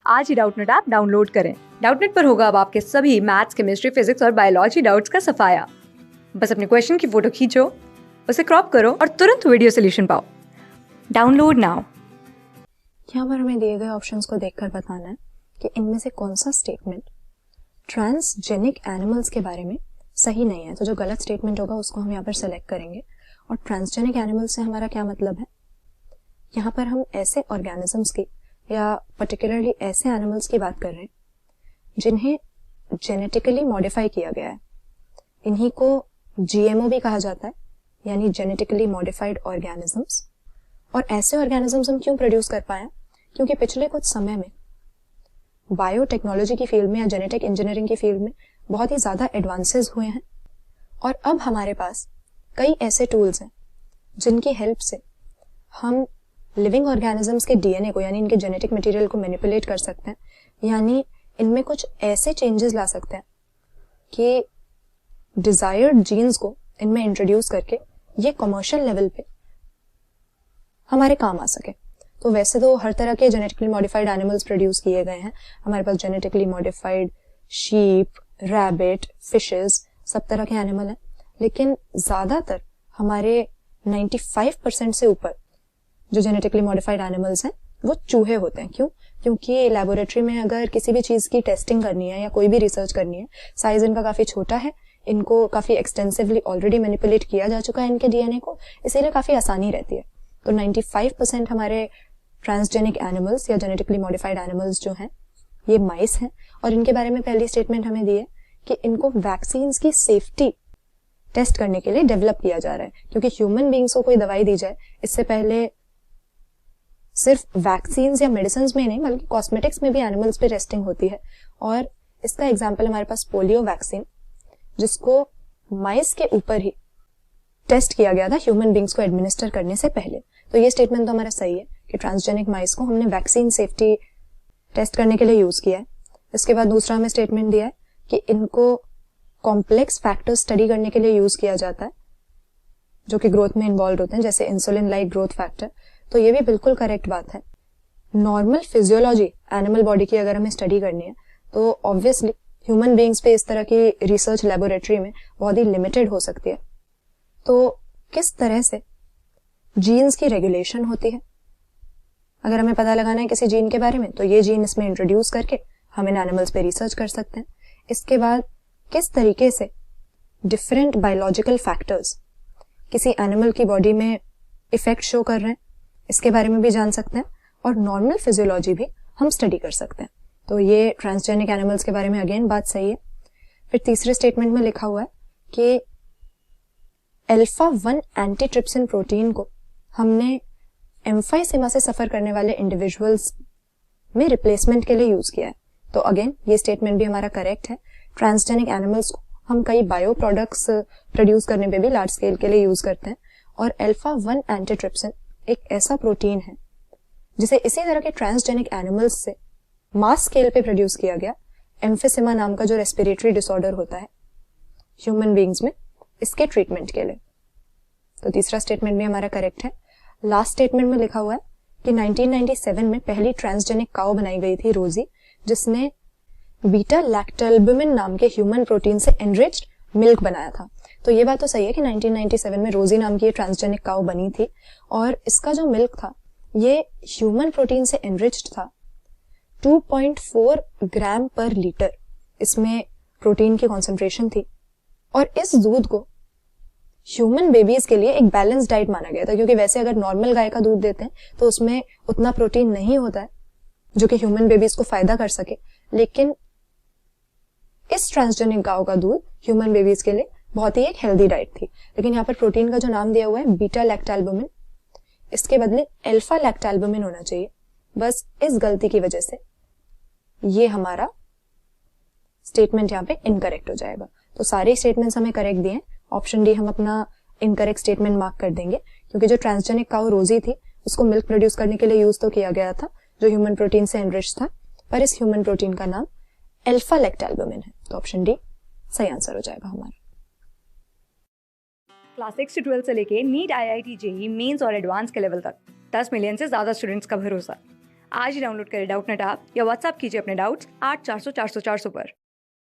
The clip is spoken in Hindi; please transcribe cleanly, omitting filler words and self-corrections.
आज ही डाउटनेट ऐप डाउनलोड करें। डाउटनेट पर होगा अब आपके सभी मैथ्स, केमिस्ट्री, फिजिक्स और बायोलॉजी डाउट्स का सफाया। बस अपने क्वेश्चन की फोटो खींचो, उसे क्रॉप करो और तुरंत वीडियो सोल्यूशन पाओ। Download now. यहाँ पर हमें दिए गए ऑप्शंस को देखकर बताना है कि इनमें से कौन सा स्टेटमेंट ट्रांसजेनिक एनिमल्स के बारे में सही नहीं है। तो जो गलत स्टेटमेंट होगा उसको हम यहाँ पर सेलेक्ट करेंगे। और ट्रांसजेनिक एनिमल्स से हमारा क्या मतलब है, यहाँ पर हम ऐसे ऑर्गेनिजम्स की या पर्टिकुलरली ऐसे एनिमल्स की बात कर रहे हैं जिन्हें जेनेटिकली मॉडिफाई किया गया है। इन्हीं को जीएमओ भी कहा जाता है, यानी जेनेटिकली मॉडिफाइड ऑर्गेनिजम्स। और ऐसे ऑर्गेनिजम्स हम क्यों प्रोड्यूस कर पाए, क्योंकि पिछले कुछ समय में बायोटेक्नोलॉजी की फील्ड में या जेनेटिक इंजीनियरिंग की फील्ड में बहुत ही ज्यादा एडवांसेस हुए हैं। और अब हमारे पास कई ऐसे टूल्स हैं जिनकी हेल्प से हम लिविंग ऑर्गेनिजम्स के डीएनए को यानी इनके जेनेटिक मटेरियल को मैनिपुलेट कर सकते हैं, यानी इनमें कुछ ऐसे चेंजेस ला सकते हैं कि डिजायर्ड जीन्स को इनमें इंट्रोड्यूस करके ये कमर्शियल लेवल पे हमारे काम आ सके। तो वैसे तो हर तरह के जेनेटिकली मॉडिफाइड एनिमल्स प्रोड्यूस किए गए हैं। हमारे पास genetically modified sheep, rabbit, fishes, सब तरह के एनिमल हैं, लेकिन ज्यादातर हमारे 95% से ऊपर जो जेनेटिकली मॉडिफाइड एनिमल्स हैं वो चूहे होते हैं। क्यों? क्योंकि लेबोरेटरी में अगर किसी भी चीज की टेस्टिंग करनी है या कोई भी रिसर्च करनी है, साइज इनका काफी छोटा है, इनको काफी एक्सटेंसिवली ऑलरेडी मैनिपुलेट किया जा चुका है इनके डीएनए को, इसीलिए काफी आसानी रहती है। तो 95% हमारे ट्रांसजेनिक एनिमल्स या जेनेटिकली मॉडिफाइड एनिमल्स जो हैं ये माइस हैं। और इनके बारे में पहली स्टेटमेंट हमें दी है कि इनको वैक्सीन की सेफ्टी टेस्ट करने के लिए डेवलप किया जा रहा है। क्योंकि ह्यूमन बींग्स को कोई दवाई दी जाए, इससे पहले सिर्फ वैक्सीन या मेडिसिन में नहीं बल्कि कॉस्मेटिक्स में भी एनिमल्स पे टेस्टिंग होती है। और इसका एग्जाम्पल हमारे पास पोलियो वैक्सीन, जिसको माइस के ऊपर ही टेस्ट किया गया था ह्यूमन बींग्स को एडमिनिस्टर करने से पहले। तो ये स्टेटमेंट तो हमारा सही है कि ट्रांसजेनिक माइस को हमने वैक्सीन सेफ्टी टेस्ट करने के लिए यूज किया है। इसके बाद दूसरा हमें स्टेटमेंट दिया है कि इनको कॉम्प्लेक्स फैक्टर्स स्टडी करने के लिए यूज किया जाता है जो कि ग्रोथ में इन्वॉल्व होते हैं, जैसे इंसुलिन लाइक ग्रोथ फैक्टर। तो ये भी बिल्कुल करेक्ट बात है। नॉर्मल फिजियोलॉजी एनिमल बॉडी की अगर हमें स्टडी करनी है तो ऑब्वियसली ह्यूमन बीइंग्स पे इस तरह की रिसर्च लेबोरेटरी में बहुत ही लिमिटेड हो सकती है। तो किस तरह से जीन्स की रेगुलेशन होती है, अगर हमें पता लगाना है किसी जीन के बारे में तो ये जीन इसमें इंट्रोड्यूस करके हम इन एनिमल्स पे रिसर्च कर सकते हैं। इसके बाद किस तरीके से डिफरेंट बायोलॉजिकल फैक्टर्स किसी एनिमल की बॉडी में इफेक्ट शो कर रहे हैं, इसके बारे में भी जान सकते हैं। और नॉर्मल फिजियोलॉजी भी हम स्टडी कर सकते हैं। तो ये ट्रांसजेनिक एनिमल्स के बारे में अगेन बात सही है। फिर तीसरे स्टेटमेंट में लिखा हुआ है कि अल्फा-1 एंटीट्रिप्सिन प्रोटीन को हमने एम्फाइसीमा से सफर करने वाले इंडिविजुअल्स में रिप्लेसमेंट के लिए यूज किया है। तो अगेन ये स्टेटमेंट भी हमारा करेक्ट है। ट्रांसजेनिक एनिमल्स को हम कई बायो प्रोडक्ट्स प्रोड्यूस करने पे भी लार्ज स्केल के लिए यूज करते हैं। और अल्फा-1 एंटीट्रिप्सिन एक ऐसा प्रोटीन है जिसे इसी तरह के ट्रांसजेनिक एनिमल्स से मास स्केल पे प्रोड्यूस किया गया एम्फिसिमा नाम का जो रेस्पिरेटरी डिसऑर्डर होता है ह्यूमन बीइंग्स में, इसके ट्रीटमेंट के लिए। तो तीसरा स्टेटमेंट भी हमारा करेक्ट है। लास्ट स्टेटमेंट में लिखा हुआ है कि 1997 में पहली ट्रांसजेनिक काउ बनाई गई थी रोजी, जिसने बीटा लैक्टोल्ब्यूमिन नाम के ह्यूमन प्रोटीन से एनरिच्ड मिल्क बनाया था। तो ये बात तो सही है कि 1997 में रोजी नाम की ये ट्रांसजेनिक काउ बनी थी और इसका जो मिल्क था ये ह्यूमन प्रोटीन से एनरिच्ड था। 2.4 ग्राम पर लीटर इसमें प्रोटीन की कॉन्सेंट्रेशन थी। और इस दूध को ह्यूमन बेबीज के लिए एक बैलेंस डाइट माना गया था, क्योंकि वैसे अगर नॉर्मल गाय का दूध देते हैं तो उसमें उतना प्रोटीन नहीं होता है जो कि ह्यूमन बेबीज को फायदा कर सके। लेकिन इस ट्रांसजेनिक गाय का दूध ह्यूमन बेबीज के लिए बहुत ही एक हेल्दी डाइट थी। लेकिन यहाँ पर प्रोटीन का जो नाम दिया हुआ है बीटा लैक्टोल्ब्यूमिन, इसके बदले अल्फा लैक्टोल्ब्यूमिन होना चाहिए। बस इस गलती की वजह से ये हमारा स्टेटमेंट यहाँ पे इनकरेक्ट हो जाएगा। तो सारे स्टेटमेंट्स हमें करेक्ट दिए हैं। ऑप्शन डी हम अपना इनकरेक्ट स्टेटमेंट मार्क कर देंगे, क्योंकि जो ट्रांसजेनिक काउ रोजी थी उसको मिल्क प्रोड्यूस करने के लिए यूज तो किया गया था जो ह्यूमन प्रोटीन से एनरिच था, पर इस ह्यूमन प्रोटीन का नाम अल्फा लैक्टोल्ब्यूमिन है। तो ऑप्शन डी सही आंसर हो जाएगा हमारा। क्लास 6 से 12 से लेके नीट, IIT, JEE मेंस और एडवांस के लेवल तक 10 मिलियन से ज्यादा स्टूडेंट्स का भरोसा। आज ही डाउनलोड करें डाउटनेट ऐप या व्हाट्सएप कीजिए अपने डाउट्स 8400 400 400 पर।